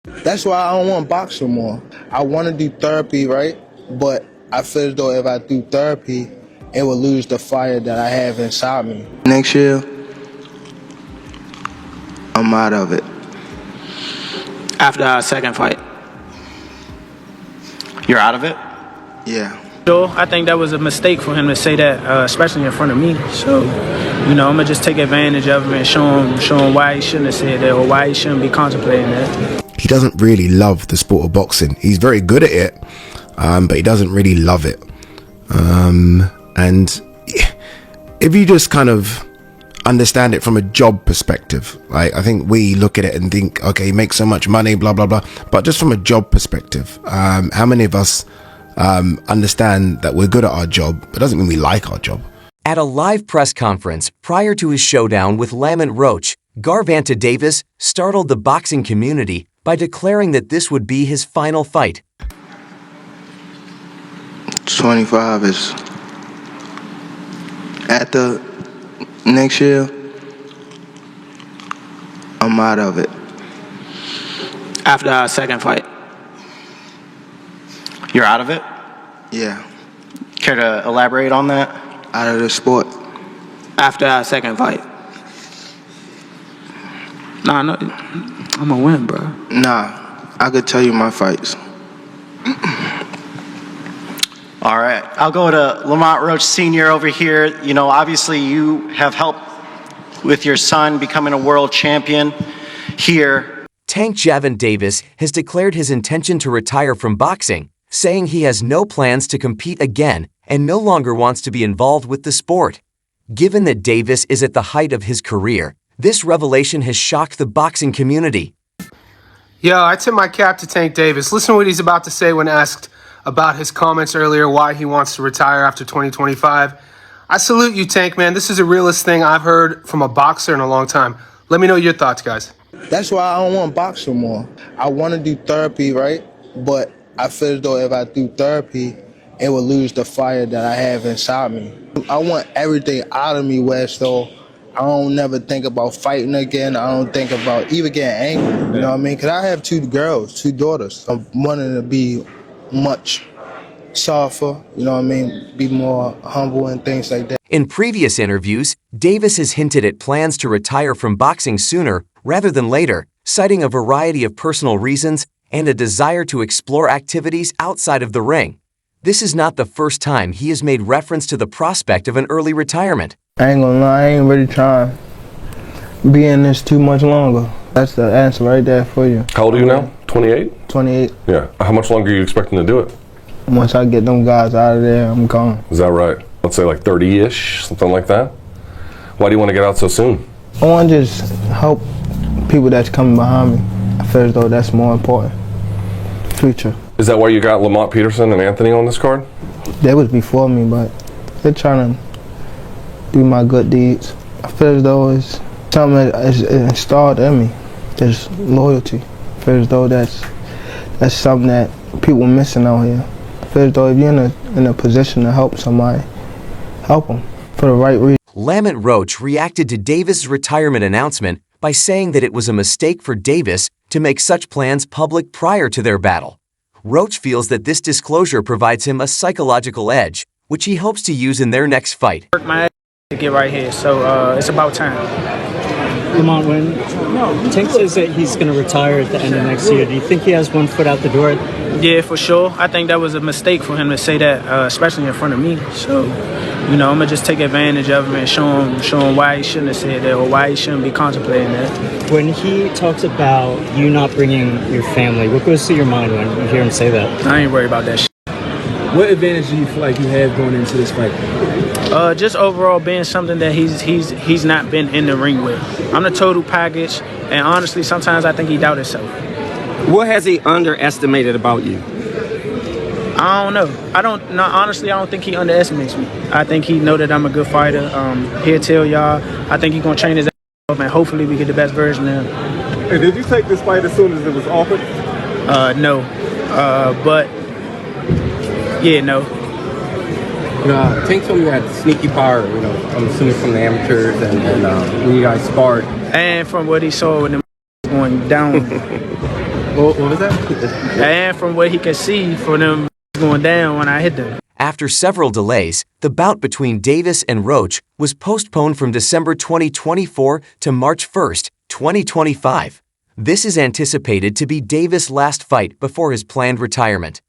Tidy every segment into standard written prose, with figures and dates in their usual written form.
That's why I don't want to box no more. I want to do therapy, right? But I feel as though if I do therapy, it will lose the fire that I have inside me. Next year, I'm out of it. After our second fight. You're out of it? Yeah. Sure, I think that was a mistake for him to say that, especially in front of me. So, I'm gonna just take advantage of him and show him why he shouldn't have said that or why he shouldn't be contemplating that. He doesn't really love the sport of boxing. He's very good at it, but he doesn't really love it. And if you just kind of understand it from a job perspective, like I think we look at it and think, okay, he makes so much money, blah blah blah. But just from a job perspective, how many of us understand that we're good at our job, but doesn't mean we like our job? At a live press conference prior to his showdown with Lamont Roach, Gervonta Davis startled the boxing community by declaring that this would be his final fight. 25 is after next year, I'm out of it. After our second fight. You're out of it? Yeah. Care to elaborate on that? Out of the sport. After our second fight. Nah, no, I'm gonna win, bro. Nah, I could tell you my fights. All right, I'll go to Lamont Roach Sr. over here. Obviously you have helped with your son becoming a world champion here. Tank Gervonta Davis has declared his intention to retire from boxing, saying he has no plans to compete again and no longer wants to be involved with the sport. Given that Davis is at the height of his career, this revelation has shocked the boxing community. Yo, I tip my cap to Tank Davis. Listen to what he's about to say when asked about his comments earlier, why he wants to retire after 2025. I salute you, Tank, man. This is the realest thing I've heard from a boxer in a long time. Let me know your thoughts, guys. That's why I don't want to box no more. I want to do therapy, right? But I feel as though if I do therapy, it will lose the fire that I have inside me. I want everything out of me where so I don't never think about fighting again. I don't think about even getting angry, you know what I mean? Because I have two daughters. I'm wanting to be much softer, you know what I mean? Be more humble and things like that. In previous interviews, Davis has hinted at plans to retire from boxing sooner rather than later, citing a variety of personal reasons and a desire to explore activities outside of the ring. This is not the first time he has made reference to the prospect of an early retirement. I ain't gonna lie, I ain't really trying to be in this too much longer. That's the answer right there for you. How old are you now? 28? 28. Yeah. How much longer are you expecting to do it? Once I get them guys out of there, I'm gone. Is that right? Let's say like 30-ish, something like that? Why do you want to get out so soon? I want to just help people that's coming behind me. I feel as though that's more important. Future. Is that why you got Lamont Peterson and Anthony on this card? They was before me, but they're trying to do my good deeds. I feel as though it's something that is installed in me. There's loyalty. I feel as though that's something that people are missing out here. I feel as though if you're in a position to help somebody, help them for the right reason. Lamont Roach reacted to Davis' retirement announcement by saying that it was a mistake for Davis to make such plans public prior to their battle. Roach feels that this disclosure provides him a psychological edge, which he hopes to use in their next fight. Work my ass to get right here, so it's about time. Lamont, when Tank says that he's going to retire at the end of next year, do you think he has one foot out the door? Yeah, for sure. I think that was a mistake for him to say that, especially in front of me. So, I'm gonna just take advantage of him and show him why he shouldn't have said that or why he shouldn't be contemplating that. When he talks about you not bringing your family, what goes through your mind when you hear him say that? I ain't worried about that shit. What advantage do you feel like you have going into this fight? Just overall being something that he's not been in the ring with. I'm the total package, and honestly, sometimes I think he doubts himself. What has he underestimated about you? I don't know. Honestly, I don't think he underestimates me. I think he know that I'm a good fighter. He'll tell y'all. I think he's gonna train his ass off, and hopefully we get the best version of him. Hey, did you take this fight as soon as it was offered? No. But yeah, no. Tank told me you had sneaky power, I'm assuming from the amateurs and when you guys sparred. And from what he saw when the going down. What was that? And from what he could see for them going down when I hit them. After several delays, the bout between Davis and Roach was postponed from December 2024 to March 1st, 2025. This is anticipated to be Davis' last fight before his planned retirement.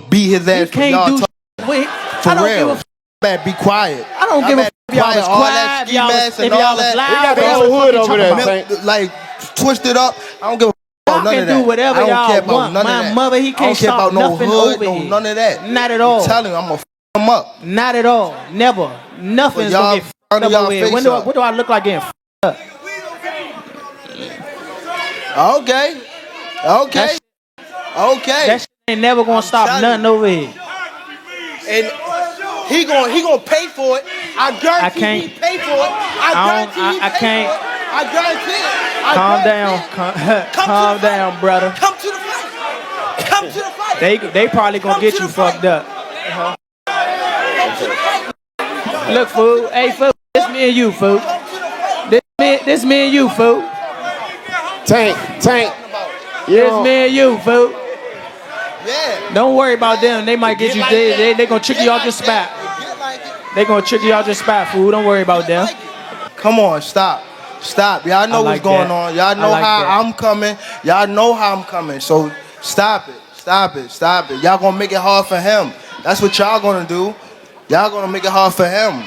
Beat his ass for y'all. Wait, For I don't real. give a Man, be quiet. I don't give a f- if y'all was all that quiet, ski y'all was, mask if and y'all all was that. loud. They got what their y'all own hood fucking over talking there. about? Like, twisted up. I don't give a f Y'all about none can of that. do whatever I don't y'all care about want. none of My that. mother, he I don't can't care stop about no nothing hood, over no here. none of that. Not at all. I'm telling you, I'm gonna f him up. Not at all. Never. Nothing's But gonna y'all get f***ed burning up y'all over here. face up. What do I look like getting f***ed up? Okay. Okay. Okay. That shit ain't never gonna stop nothing over here. And he gonna pay for it. I guarantee can't- he pay for it. I can't. guarantee it. Calm down. Calm down, brother. Come to the fight. Come to the fight. They probably gonna get you fucked up. Look, fool. Hey, fool. This me and you, fool. This me and you, fool. Tank. This me and you, fool. Yeah. Don't worry about them. They might get you. They gonna trick you out your spot. They gonna trick you out your spot, fool. Don't worry about them. Come on, stop. Y'all know what's going on. Y'all know how I'm coming. Y'all know how I'm coming. So stop it. Y'all gonna make it hard for him. That's what y'all gonna do. Y'all gonna make it hard for him.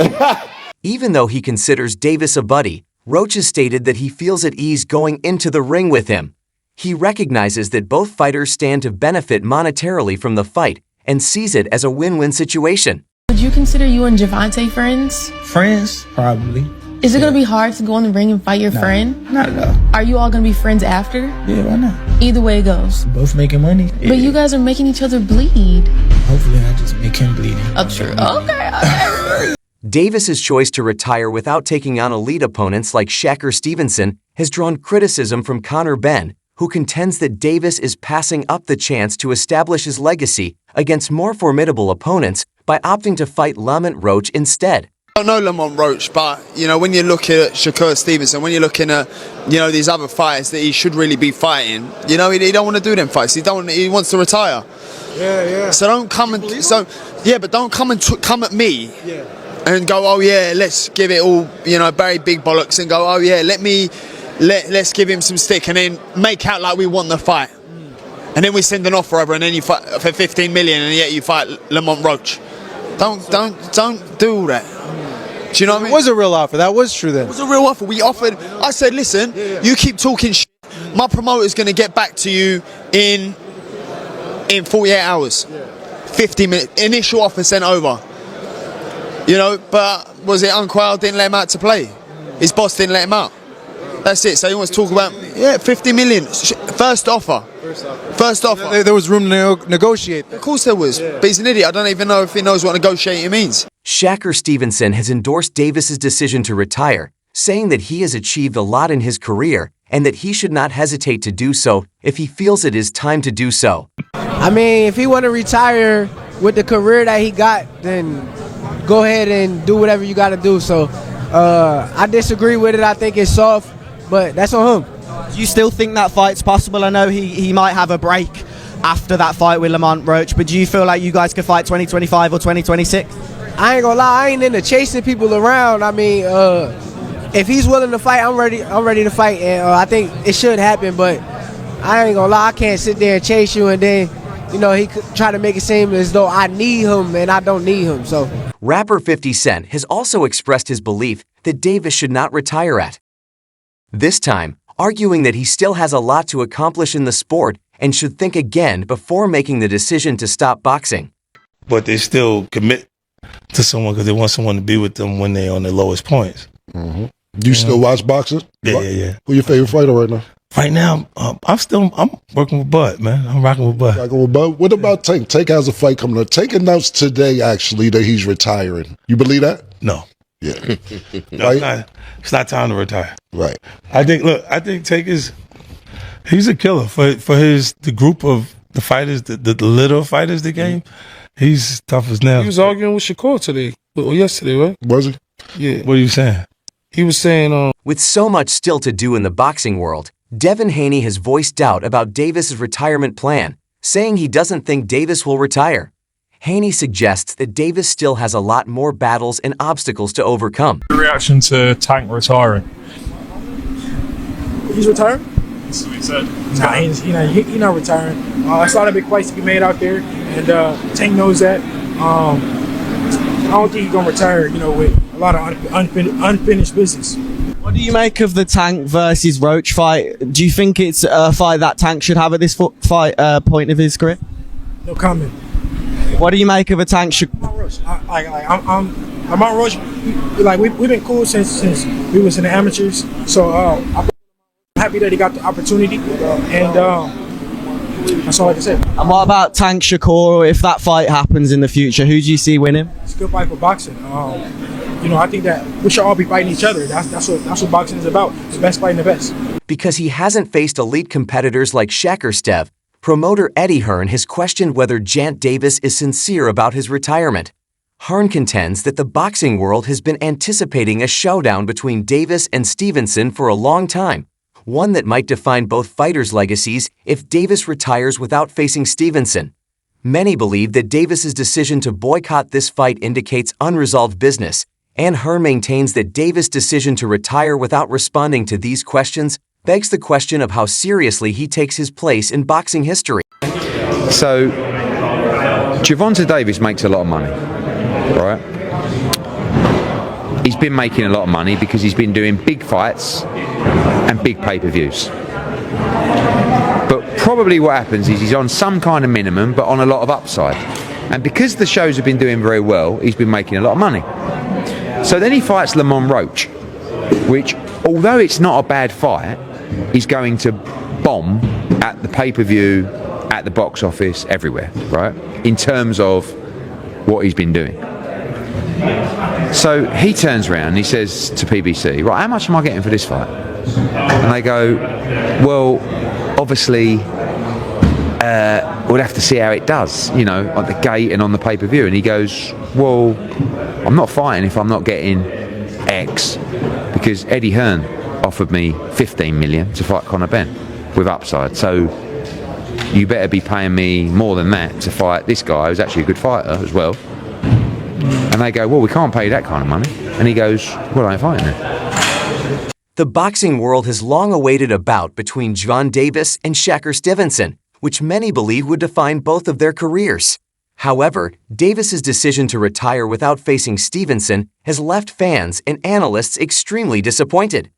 Even though he considers Davis a buddy, Roach has stated that he feels at ease going into the ring with him. He recognizes that both fighters stand to benefit monetarily from the fight and sees it as a win-win situation. Would you consider you and Gervonta friends? Friends? Probably. Is it going to be hard to go in the ring and fight your friend? Not at all. Are you all going to be friends after? Yeah, why not? Either way it goes. Both making money. But you guys are making each other bleed. Hopefully I just make him bleed. Oh, true. Okay. Davis's choice to retire without taking on elite opponents like Shakur Stevenson has drawn criticism from Conor Benn, who contends that Davis is passing up the chance to establish his legacy against more formidable opponents by opting to fight Lamont Roach instead. I don't know Lamont Roach, but when you look at Shakur Stevenson, when you're looking at these other fighters that he should really be fighting, he don't want to do them fights. He wants to retire. Yeah. So don't come and but don't come and come at me. Yeah. And go, oh yeah, let's give it all, very big bollocks, and go, oh yeah, let's give him some stick, and then make out like we want the fight, and then we send an offer over, and then you fight for 15 million, and yet you fight Lamont Roach. Don't do all that. Do you know what I mean? It was a real offer. That was true then. It was a real offer. We offered. I said, listen, you keep talking shit. My promoter's going to get back to you in 48 hours. 50 minutes. Initial offer sent over. But was it Unquail didn't let him out to play? His boss didn't let him out. That's it. So he wants to talk about 50 million. First offer. There was room to negotiate. Of course there was. But he's an idiot. I don't even know if he knows what negotiating means. Shakur Stevenson has endorsed Davis's decision to retire, saying that he has achieved a lot in his career and that he should not hesitate to do so if he feels it is time to do so. I mean, if he want to retire with the career that he got, then go ahead and do whatever you got to do. So I disagree with it. I think it's soft, but that's on him. Do you still think that fight's possible? I know he might have a break after that fight with Lamont Roach, but do you feel like you guys could fight 2025 or 2026? I ain't gonna lie, I ain't into chasing people around. I mean, if he's willing to fight, I'm ready to fight, and I think it should happen. But I ain't gonna lie, I can't sit there and chase you, and then he could try to make it seem as though I need him, and I don't need him. So rapper 50 Cent has also expressed his belief that Davis should not retire at. This time, arguing that he still has a lot to accomplish in the sport and should think again before making the decision to stop boxing. But they still commit to someone because they want someone to be with them when they're on their lowest points. Mm-hmm. You still watch boxing? Yeah. Who's your favorite fighter right now? Right now, I'm working with Bud, man. I'm rocking with Bud. What about Tank? Tank has a fight coming up. Tank announced today, actually, that he's retiring. You believe that? No. Yeah. No, right? It's not time to retire. Right. I think Tank he's a killer for the group of the fighters, the little fighters the game. He's tough as nails. He was arguing with Shakur today, or yesterday, right? Was he? Yeah. What are you saying? He was saying, With so much still to do in the boxing world, Devin Haney has voiced doubt about Davis's retirement plan, saying he doesn't think Davis will retire. Haney suggests that Davis still has a lot more battles and obstacles to overcome. Reaction to Tank retiring? He's retiring? That's what he said. Nah, he's not retiring. It's a lot of big fights to be made out there, and Tank knows that. I don't think he's gonna retire, with a lot of unfinished business. What do you make of the Tank versus Roach fight? Do you think it's a fight that Tank should have at this point of his career? No comment. What do you make of a Tank? Lamont Roach. I'm Lamont Roach. We've been cool since we was in the amateurs. So I'm happy that he got the opportunity, and that's all I can say. And what about Tank Shakur? If that fight happens in the future, who do you see winning? It's a good fight for boxing. I think that we should all be fighting each other. That's what boxing is about. The best fighting the best. Because he hasn't faced elite competitors like Shakur Stev, promoter Eddie Hearn has questioned whether Jant Davis is sincere about his retirement. Hearn contends that the boxing world has been anticipating a showdown between Davis and Stevenson for a long time, one that might define both fighters' legacies if Davis retires without facing Stevenson. Many believe that Davis's decision to boycott this fight indicates unresolved business, and Hearn maintains that Davis' decision to retire without responding to these questions begs the question of how seriously he takes his place in boxing history. So, Gervonta Davis makes a lot of money, right? He's been making a lot of money because he's been doing big fights and big pay-per-views. But probably what happens is he's on some kind of minimum, but on a lot of upside. And because the shows have been doing very well, he's been making a lot of money. So then he fights Lamont Roach, which, although it's not a bad fight, is going to bomb at the pay-per-view, at the box office, everywhere, right? In terms of what he's been doing. So he turns around and he says to PBC, right, how much am I getting for this fight? And they go, well, obviously, we'll have to see how it does, at the gate and on the pay-per-view. And he goes, well, I'm not fighting if I'm not getting X, because Eddie Hearn offered me 15 million to fight Conor Benn with upside. So you better be paying me more than that to fight this guy who's actually a good fighter as well. And they go, well, we can't pay you that kind of money. And he goes, well, I ain't fighting then. The boxing world has long awaited a bout between Gervonta Davis and Shakur Stevenson, which many believe would define both of their careers. However, Davis's decision to retire without facing Stevenson has left fans and analysts extremely disappointed.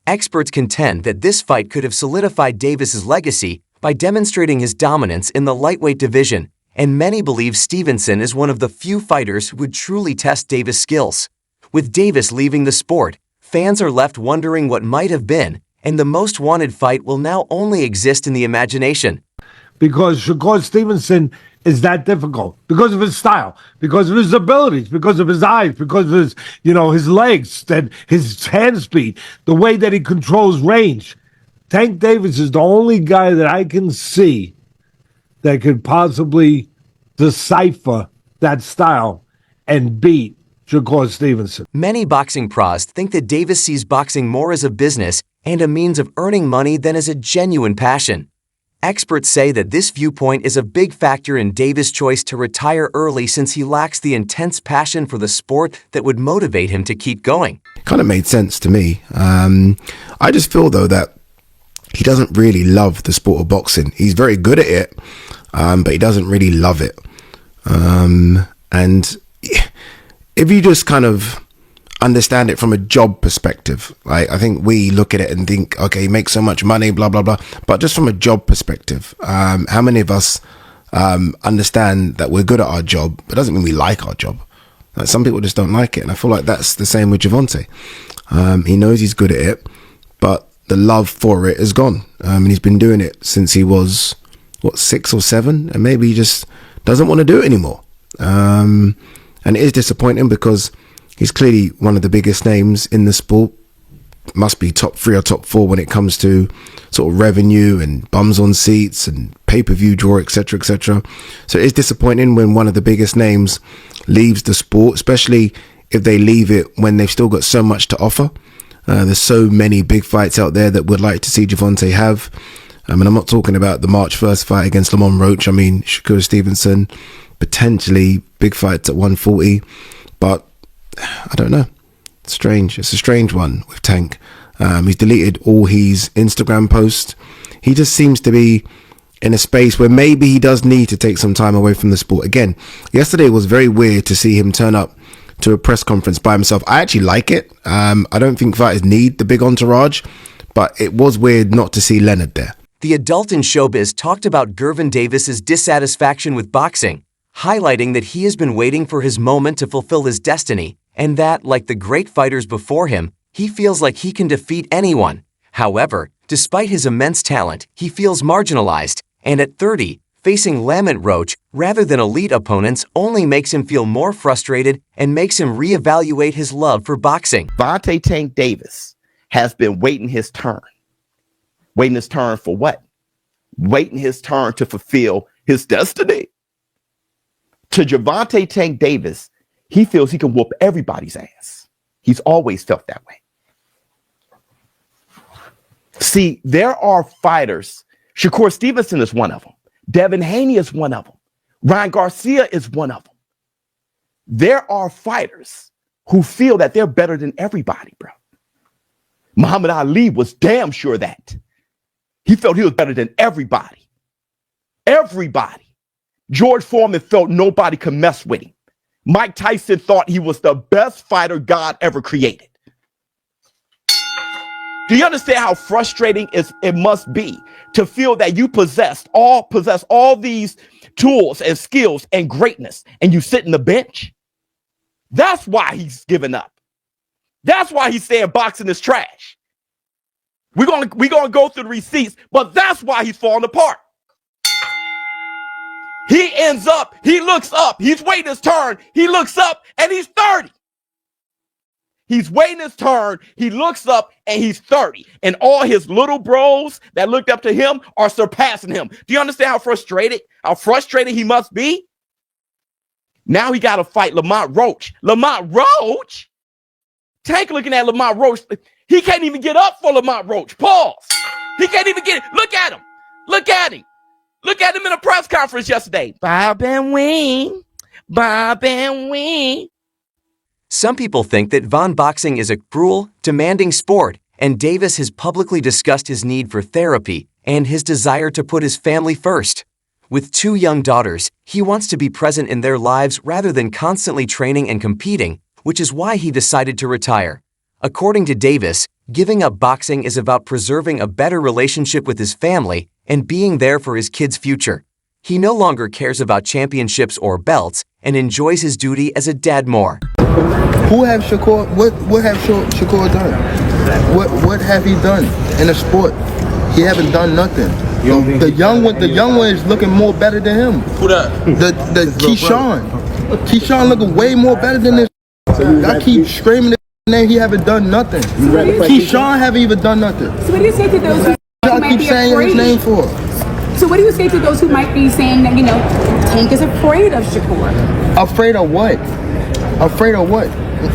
Experts contend that this fight could have solidified Davis's legacy by demonstrating his dominance in the lightweight division, and many believe Stevenson is one of the few fighters who would truly test Davis' skills. With Davis leaving the sport, fans are left wondering what might have been, and the most wanted fight will now only exist in the imagination. Because Shakur Stevenson is that difficult, because of his style, because of his abilities, because of his eyes, because of his, his legs, and his hand speed, the way that he controls range. Tank Davis is the only guy that I can see that could possibly decipher that style and beat Shakur Stevenson. Many boxing pros think that Davis sees boxing more as a business and a means of earning money than as a genuine passion. Experts say that this viewpoint is a big factor in Davis' choice to retire early, since he lacks the intense passion for the sport that would motivate him to keep going. Kind of made sense to me. I just feel, though, that he doesn't really love the sport of boxing. He's very good at it, but he doesn't really love it. And if you just kind of understand it from a job perspective, like, I think we look at it and think, okay, he makes so much money, blah, blah, blah. But just from a job perspective, how many of us understand that we're good at our job, but doesn't mean we like our job? Like, some people just don't like it. And I feel like that's the same with Gervonta. He knows he's good at it, but the love for it is gone. And he's been doing it since he was, 6 or 7? And maybe he just doesn't want to do it anymore. And it is disappointing because he's clearly one of the biggest names in the sport. Must be top 3 or top 4 when it comes to sort of revenue and bums on seats and pay-per-view draw, etc., etc. So it is disappointing when one of the biggest names leaves the sport, especially if they leave it when they've still got so much to offer. There's so many big fights out there that would like to see Gervonta have. I mean, I'm not talking about the March 1st fight against Lamont Roach. I mean, Shakur Stevenson, potentially big fights at 140. But I don't know. It's strange. It's a strange one with Tank. He's deleted all his Instagram posts. He just seems to be in a space where maybe he does need to take some time away from the sport. Again, yesterday was very weird to see him turn up to a press conference by himself. I actually like it. I don't think fighters need the big entourage, but it was weird not to see Leonard there. The adult in showbiz talked about Gervonta Davis's dissatisfaction with boxing, highlighting that he has been waiting for his moment to fulfill his destiny, and that, like the great fighters before him, he feels like he can defeat anyone. However, despite his immense talent, he feels marginalized, and at 30, facing Lamont Roach rather than elite opponents only makes him feel more frustrated and makes him reevaluate his love for boxing. Gervonta Tank Davis has been waiting his turn. Waiting his turn for what? Waiting his turn to fulfill his destiny. To Gervonta Tank Davis, he feels he can whoop everybody's ass. He's always felt that way. See, there are fighters. Shakur Stevenson is one of them. Devin Haney is one of them. Ryan Garcia is one of them. There are fighters who feel that they're better than everybody, bro. Muhammad Ali was damn sure that. He felt he was better than everybody. Everybody. George Foreman felt nobody could mess with him. Mike Tyson thought he was the best fighter God ever created. Do you understand how frustrating it must be to feel that you possess all these tools and skills and greatness, and you sit in the bench? That's why he's giving up. That's why he's saying boxing is trash. We're gonna go through the receipts, but that's why he's falling apart. He looks up, he's waiting his turn, he looks up, and he's 30. He's waiting his turn, he looks up, and he's 30. And all his little bros that looked up to him are surpassing him. Do you understand how frustrated he must be? Now he got to fight Lamont Roach. Lamont Roach? Tank looking at Lamont Roach. He can't even get up for Lamont Roach. Pause. He can't even get it. Look at him. Look at him. Look at him in a press conference yesterday. Bob and Wing. Bob and Wing. Some people think that Von boxing is a cruel, demanding sport, and Davis has publicly discussed his need for therapy and his desire to put his family first. With 2 young daughters, he wants to be present in their lives rather than constantly training and competing, which is why he decided to retire. According to Davis, giving up boxing is about preserving a better relationship with his family and being there for his kids' future. He no longer cares about championships or belts and enjoys his duty as a dad more. Who have Shakur? What have Shakur done? What have he done in the sport? He haven't done nothing. The young one is looking more better than him. Who that? The Keyshawn. Keyshawn looking way more better than this. I keep screaming his name. He haven't done nothing. Keyshawn haven't even done nothing. So what do you say to those who might keep be saying afraid? His name for? So what do you say to those who might be saying that, Tank is afraid of Shakur? Afraid of what? Afraid of what?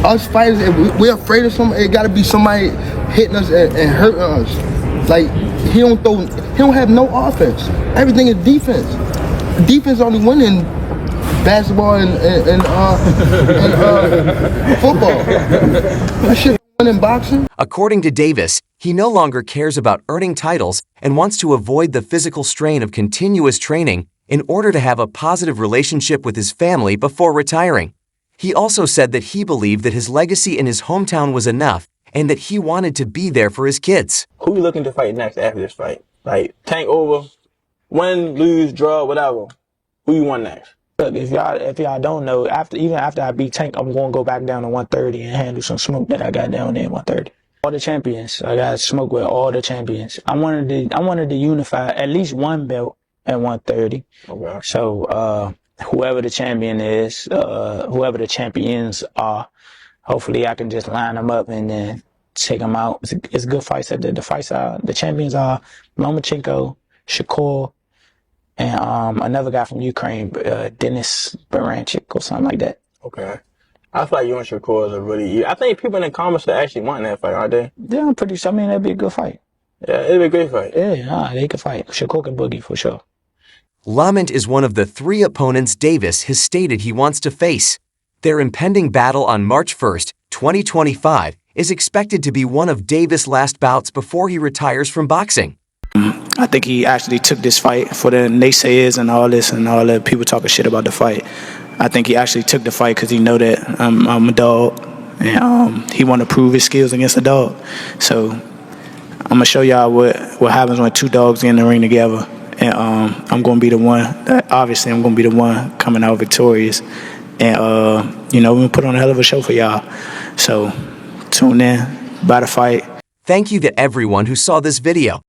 Us fighters, if we're afraid of somebody, it gotta be somebody hitting us and hurting us. Like, he don't have no offense. Everything is defense. Defense only win in basketball and football. That shit win in boxing. According to Davis, he no longer cares about earning titles and wants to avoid the physical strain of continuous training in order to have a positive relationship with his family before retiring. He also said that he believed that his legacy in his hometown was enough and that he wanted to be there for his kids. Who you looking to fight next after this fight? Like, Tank over, win, lose, draw, whatever. Who you want next? Look, if y'all don't know, even after I beat Tank, I'm gonna go back down to 130 and handle some smoke that I got down there at 130. All the champions, I got smoke with all the champions. I wanted to unify at least one belt at 130. Okay. So whoever the champion is, whoever the champions are, hopefully I can just line them up and then take them out. It's good fights. The champions are Lomachenko, Shakur, and another guy from Ukraine, Denis Baranchik or something like that. Okay. I feel like you and Shakur is a really. I think people in the comments are actually wanting that fight, aren't they? Yeah, I'm pretty sure. I mean, that'd be a good fight. Yeah, it'd be a great fight. Yeah, nah, they could fight. Shakur and Boogie for sure. Lamont is one of the 3 opponents Davis has stated he wants to face. Their impending battle on March 1st, 2025, is expected to be one of Davis' last bouts before he retires from boxing. I think he actually took this fight for the naysayers and all this and all the people talking shit about the fight. I think he actually took the fight because he know that I'm a dog, and he want to prove his skills against a dog. So I'm gonna show y'all what happens when 2 dogs get in the ring together, and I'm gonna be the one. Obviously, I'm gonna be the one coming out victorious, and we're gonna put on a hell of a show for y'all. So tune in, buy the fight. Thank you to everyone who saw this video.